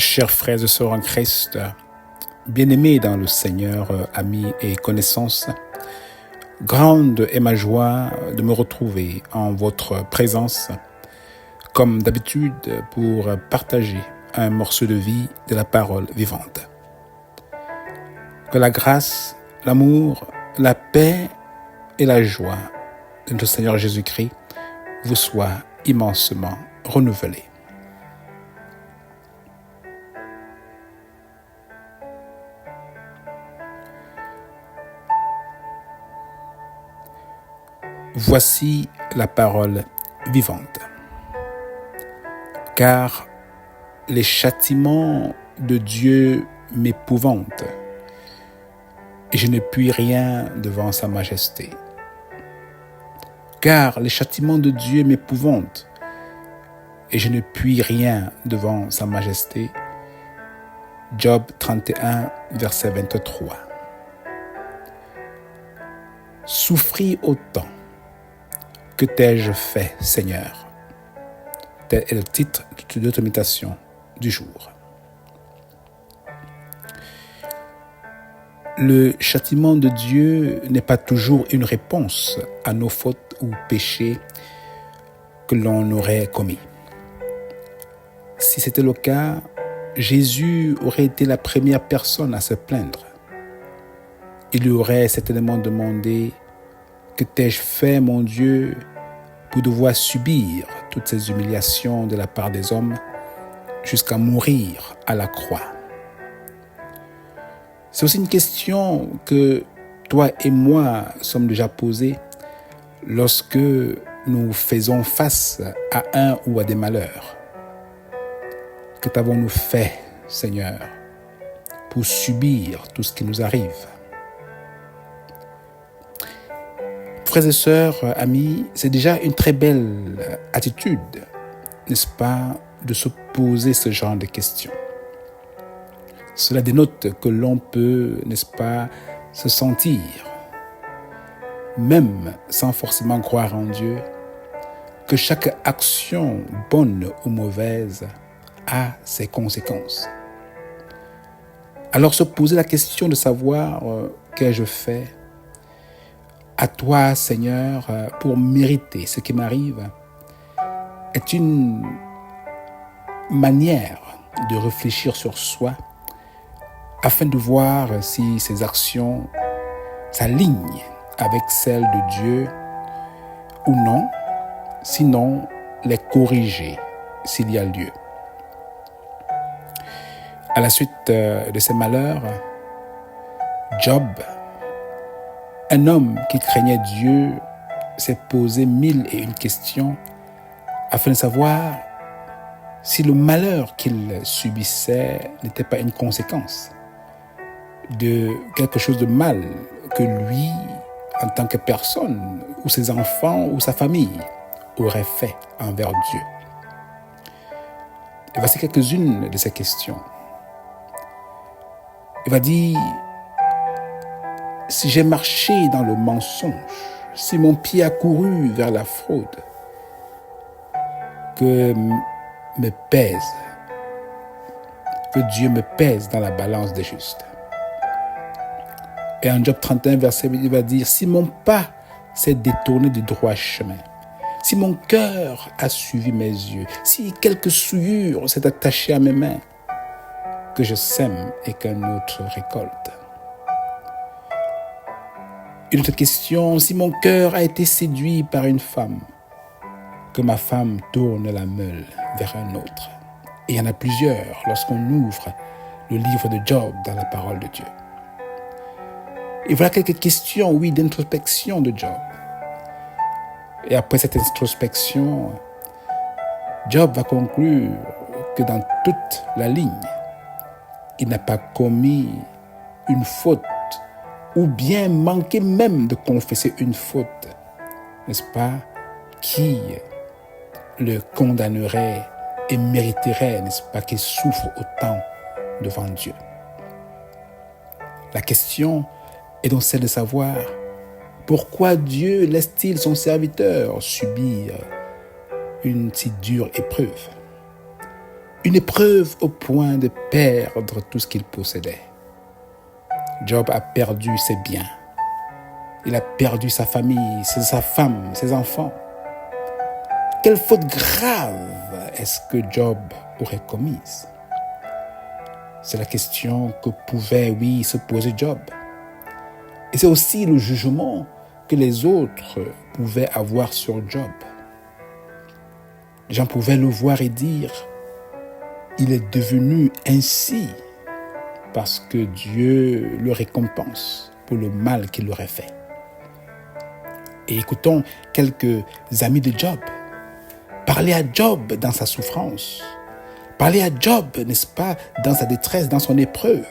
Chers frères et sœurs en Christ, bien-aimés dans le Seigneur, amis et connaissances, grande est ma joie de me retrouver en votre présence, comme d'habitude, pour partager un morceau de vie de la parole vivante. Que la grâce, l'amour, la paix et la joie de notre Seigneur Jésus-Christ vous soient immensément renouvelés. Voici la parole vivante. Car les châtiments de Dieu m'épouvantent, et je ne puis rien devant sa majesté. Car les châtiments de Dieu m'épouvantent, et je ne puis rien devant sa majesté. Job 31, verset 23. Souffris autant. Que t'ai-je fait, Seigneur? Tel est le titre de notre méditation du jour. Le châtiment de Dieu n'est pas toujours une réponse à nos fautes ou péchés que l'on aurait commis. Si c'était le cas, Jésus aurait été la première personne à se plaindre. Il lui aurait certainement demandé « Que t'ai-je fait, mon Dieu, pour devoir subir toutes ces humiliations de la part des hommes jusqu'à mourir à la croix ?» C'est aussi une question que toi et moi sommes déjà posées lorsque nous faisons face à un ou à des malheurs. Que t'avons-nous fait, Seigneur, pour subir tout ce qui nous arrive? Frères et sœurs, amis, c'est déjà une très belle attitude, n'est-ce pas, de se poser ce genre de questions. Cela dénote que l'on peut, n'est-ce pas, se sentir, même sans forcément croire en Dieu, que chaque action, bonne ou mauvaise, a ses conséquences. Alors se poser la question de savoir qu'ai-je fait à toi, Seigneur, pour mériter ce qui m'arrive, est une manière de réfléchir sur soi afin de voir si ces actions s'alignent avec celles de Dieu ou non, sinon les corriger s'il y a lieu. À la suite de ces malheurs, Job, un homme qui craignait Dieu, s'est posé 1001 questions afin de savoir si le malheur qu'il subissait n'était pas une conséquence de quelque chose de mal que lui, en tant que personne, ou ses enfants, ou sa famille, aurait fait envers Dieu. Et voici quelques-unes de ces questions. Il va dire: si j'ai marché dans le mensonge, si mon pied a couru vers la fraude, que me pèse, que Dieu me pèse dans la balance des justes. Et en Job 31, verset 8, il va dire: si mon pas s'est détourné du droit chemin, si mon cœur a suivi mes yeux, si quelque souillure s'est attachée à mes mains, que je sème et qu'un autre récolte. Une autre question: si mon cœur a été séduit par une femme, que ma femme tourne la meule vers un autre. Et il y en a plusieurs lorsqu'on ouvre le livre de Job dans la parole de Dieu. Et voilà quelques questions, oui, d'introspection de Job. Et après cette introspection, Job va conclure que dans toute la ligne, il n'a pas commis une faute ou bien manqué même de confesser une faute, n'est-ce pas, qui le condamnerait et mériterait, n'est-ce pas, qu'il souffre autant devant Dieu. La question est donc celle de savoir pourquoi Dieu laisse-t-il son serviteur subir une si dure épreuve? une épreuve au point de perdre tout ce qu'il possédait. Job a perdu ses biens. Il a perdu sa famille, sa femme, ses enfants. Quelle faute grave est-ce que Job aurait commise? C'est la question que pouvait, se poser Job. Et c'est aussi le jugement que les autres pouvaient avoir sur Job. Les gens pouvaient le voir et dire, il est devenu ainsi parce que Dieu le récompense pour le mal qu'il aurait fait. Et écoutons quelques amis de Job. Parler à Job dans sa souffrance. Parler à Job, n'est-ce pas, dans sa détresse, dans son épreuve.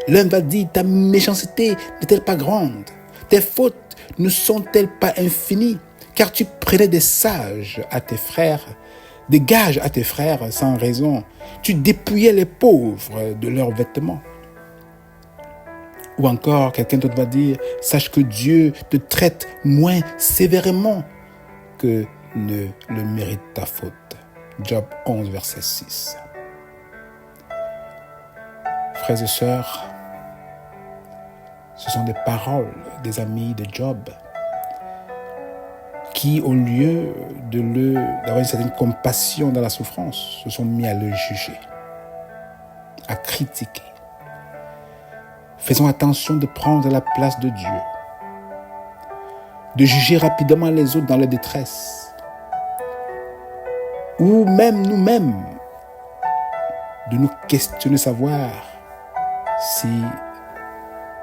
L'un va dire, ta méchanceté n'est-elle pas grande? Tes fautes ne sont-elles pas infinies? Car tu prenais des gages à tes frères sans raison. Tu dépouillais les pauvres de leurs vêtements. Ou encore, quelqu'un d'autre va dire, sache que Dieu te traite moins sévèrement que ne le mérite ta faute. Job 11, verset 6. Frères et sœurs, ce sont des paroles des amis de Job qui, au lieu d'avoir une certaine compassion dans la souffrance, se sont mis à le juger, à critiquer. Faisons attention de prendre la place de Dieu, de juger rapidement les autres dans leur détresse, ou même nous-mêmes, de nous questionner, savoir si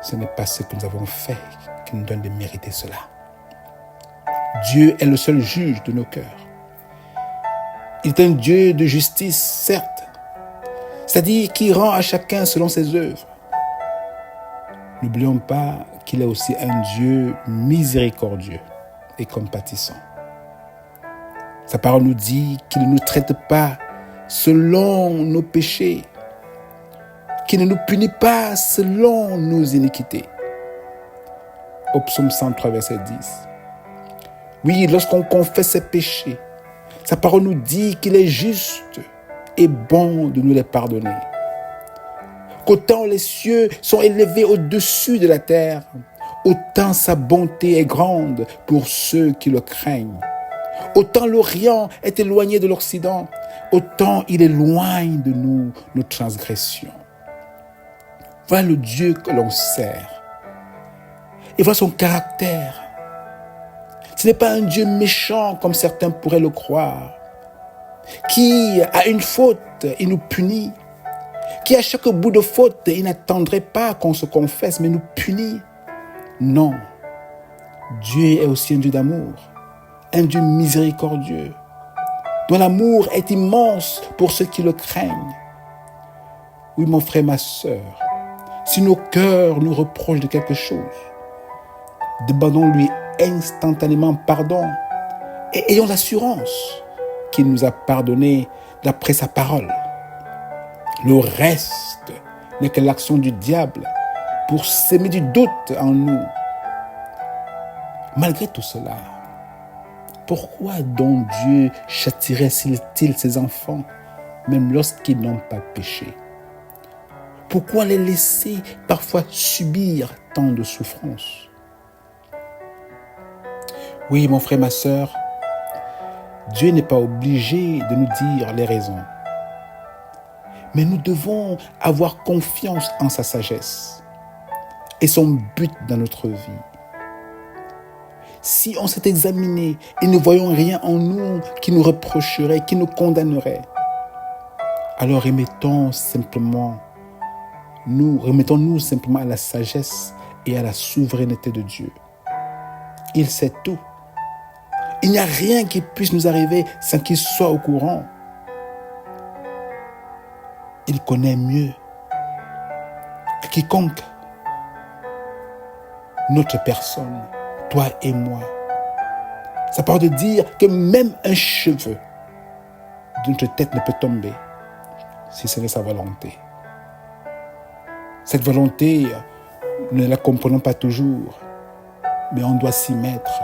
ce n'est pas ce que nous avons fait qui nous donne de mériter cela. Dieu est le seul juge de nos cœurs. Il est un Dieu de justice, certes, c'est-à-dire qui rend à chacun selon ses œuvres. N'oublions pas qu'il est aussi un Dieu miséricordieux et compatissant. Sa parole nous dit qu'il ne nous traite pas selon nos péchés, qu'il ne nous punit pas selon nos iniquités. Au psaume 103, verset 10. Oui, lorsqu'on confesse ses péchés, sa parole nous dit qu'il est juste et bon de nous les pardonner. Qu'autant les cieux sont élevés au-dessus de la terre, autant sa bonté est grande pour ceux qui le craignent. Autant l'Orient est éloigné de l'Occident, autant il éloigne de nous nos transgressions. Voilà le Dieu que l'on sert. Et voilà son caractère. Ce n'est pas un Dieu méchant comme certains pourraient le croire, qui, à une faute, il nous punit, qui, à chaque bout de faute, il n'attendrait pas qu'on se confesse, mais nous punit. Non. Dieu est aussi un Dieu d'amour, un Dieu miséricordieux, dont l'amour est immense pour ceux qui le craignent. Oui, mon frère, ma sœur, si nos cœurs nous reprochent de quelque chose, demandons-lui instantanément pardon et ayons l'assurance qu'il nous a pardonné d'après sa parole. Le reste n'est que l'action du diable pour s'aimer du doute en nous. Malgré tout cela, pourquoi donc Dieu châtierait-il ses enfants même lorsqu'ils n'ont pas péché? Pourquoi les laisser parfois subir tant de souffrances? Oui, mon frère, ma sœur, Dieu n'est pas obligé de nous dire les raisons. Mais nous devons avoir confiance en sa sagesse et son but dans notre vie. Si on s'est examiné et ne voyons rien en nous qui nous reprocherait, qui nous condamnerait, alors remettons-nous simplement à la sagesse et à la souveraineté de Dieu. Il sait tout. Il n'y a rien qui puisse nous arriver sans qu'il soit au courant. Il connaît mieux que quiconque notre personne, toi et moi. Ça parle de dire que même un cheveu de notre tête ne peut tomber si ce n'est sa volonté. Cette volonté, nous ne la comprenons pas toujours, mais on doit s'y mettre.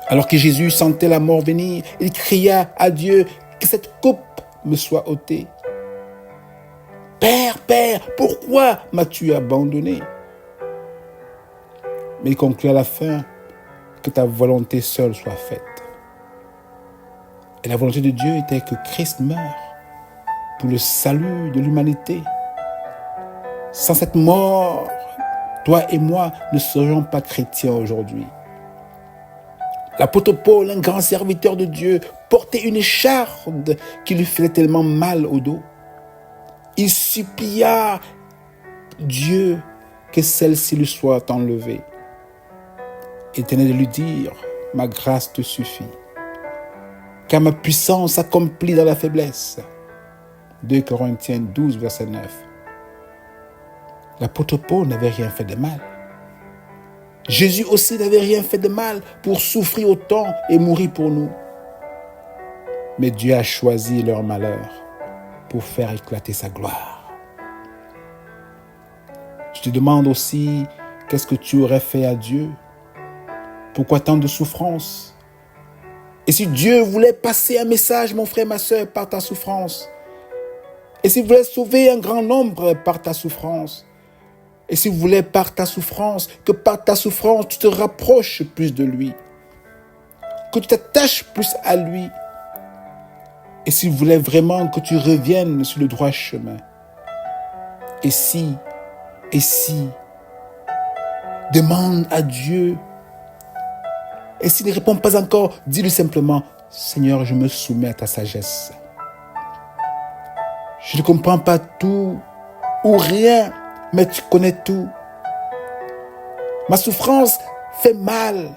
Alors que Jésus sentait la mort venir, il cria à Dieu que cette coupe me soit ôté. Père, Père, pourquoi m'as-tu abandonné? Mais il conclut à la fin que ta volonté seule soit faite. Et la volonté de Dieu était que Christ meure pour le salut de l'humanité. Sans cette mort, toi et moi ne serions pas chrétiens aujourd'hui. L'apôtre Paul, un grand serviteur de Dieu, portait une écharde qui lui faisait tellement mal au dos. Il supplia Dieu que celle-ci lui soit enlevée. Il tenait de lui dire, ma grâce te suffit, car ma puissance s'accomplit dans la faiblesse. 2 Corinthiens 12, verset 9. L'apôtre Paul n'avait rien fait de mal. Jésus aussi n'avait rien fait de mal pour souffrir autant et mourir pour nous. Mais Dieu a choisi leur malheur pour faire éclater sa gloire. Je te demande aussi, qu'est-ce que tu aurais fait à Dieu? Pourquoi tant de souffrance? Et si Dieu voulait passer un message, mon frère, ma soeur, par ta souffrance? Et s'il voulait sauver un grand nombre par ta souffrance? Et s'il voulait par ta souffrance, que par ta souffrance, tu te rapproches plus de lui, que tu t'attaches plus à lui, et s'il voulait vraiment que tu reviennes sur le droit chemin, et si, demande à Dieu, et s'il ne répond pas encore, dis-lui simplement, Seigneur, je me soumets à ta sagesse. Je ne comprends pas tout ou rien, mais tu connais tout. Ma souffrance fait mal.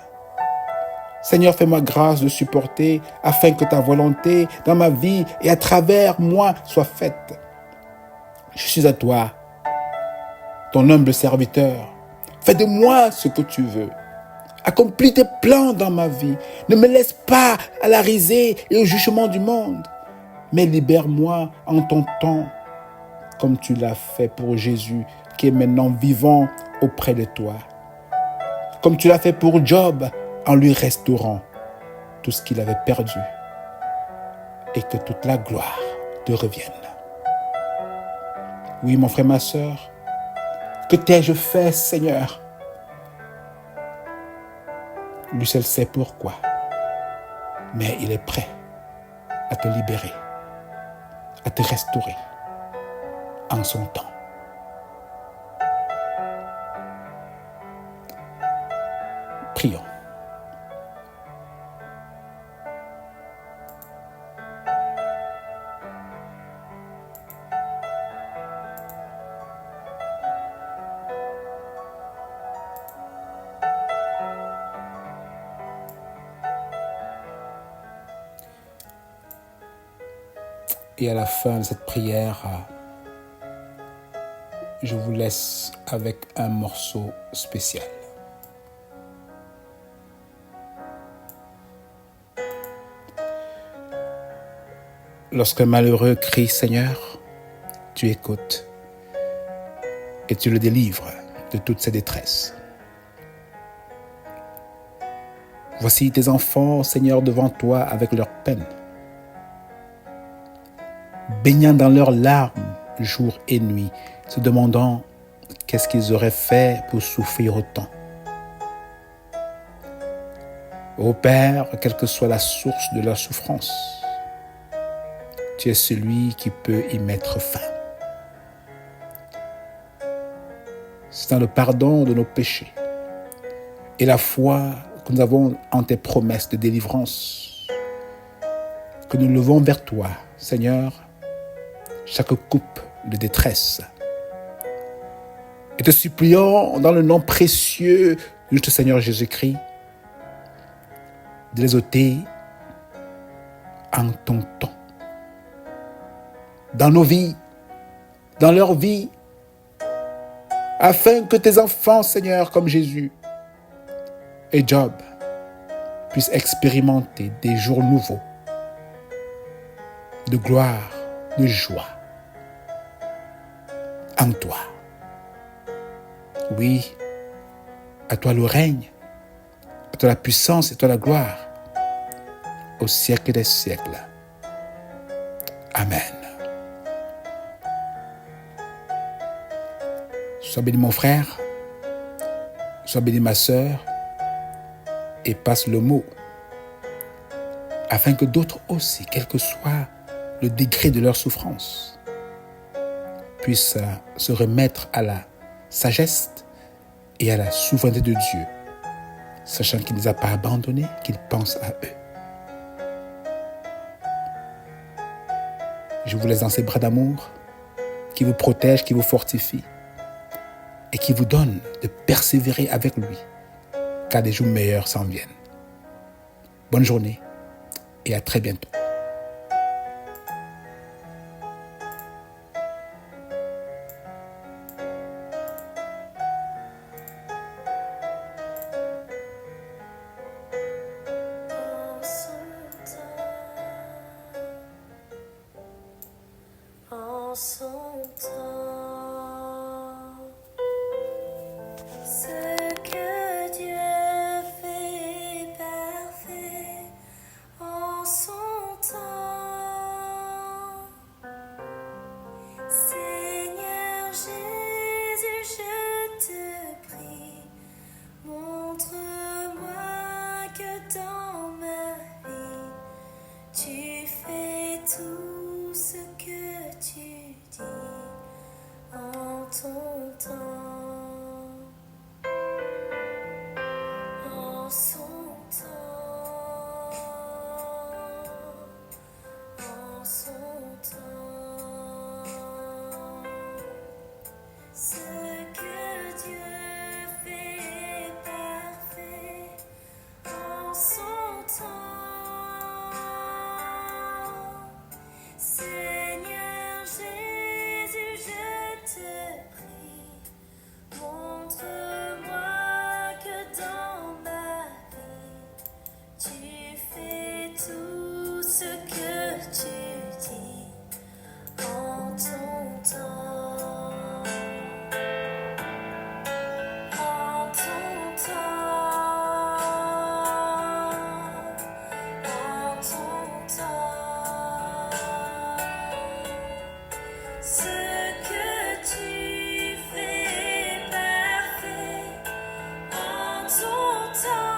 Seigneur, fais-moi grâce de supporter afin que ta volonté dans ma vie et à travers moi soit faite. Je suis à toi, ton humble serviteur. Fais de moi ce que tu veux. Accomplis tes plans dans ma vie. Ne me laisse pas à la risée et au jugement du monde, mais libère-moi en ton temps, comme tu l'as fait pour Jésus, qui est maintenant vivant auprès de toi. Comme tu l'as fait pour Job, en lui restaurant tout ce qu'il avait perdu. Et que toute la gloire te revienne. Oui, mon frère, ma soeur, que t'ai-je fait, Seigneur? Lui seul sait pourquoi. Mais il est prêt à te libérer, à te restaurer en son temps. Prions. Et à la fin de cette prière, je vous laisse avec un morceau spécial. Lorsqu'un malheureux crie « Seigneur », tu écoutes et tu le délivres de toute ses détresses. Voici tes enfants, Seigneur, devant toi avec leurs peines, baignant dans leurs larmes jour et nuit, se demandant qu'est-ce qu'ils auraient fait pour souffrir autant. Ô Père, quelle que soit la source de leur souffrance, tu es celui qui peut y mettre fin. C'est dans le pardon de nos péchés et la foi que nous avons en tes promesses de délivrance que nous levons vers toi, Seigneur, chaque coupe de détresse. Et te supplions dans le nom précieux de notre Seigneur Jésus-Christ de les ôter en ton temps. Dans nos vies, dans leur vie, afin que tes enfants, Seigneur, comme Jésus et Job, puissent expérimenter des jours nouveaux, de gloire, de joie, en toi. Oui, à toi le règne, à toi la puissance et à toi la gloire, au siècle des siècles. Amen. Sois béni mon frère, sois béni ma sœur, et passe le mot, afin que d'autres aussi, quel que soit le degré de leur souffrance, puissent se remettre à la sagesse et à la souveraineté de Dieu, sachant qu'il ne les a pas abandonnés, qu'il pense à eux. Je vous laisse dans ses bras d'amour, qui vous protège, qui vous fortifie, et qui vous donne de persévérer avec lui, car des jours meilleurs s'en viennent. Bonne journée et à très bientôt. En son temps, ce que Dieu fait parfait en son temps. Seigneur Jésus, je te prie, montre-moi que dans ma vie, tu fais tout ce que tu dis en ton temps, en son temps, en son temps. Ce que Dieu fait parfait en son temps. Seigneur Jésus, je te prie, montre-moi que dans ma vie, tu fais tout ce que tu dis en ton temps, en ton temps, en ton temps. Ce que tu fais parfait en ton temps.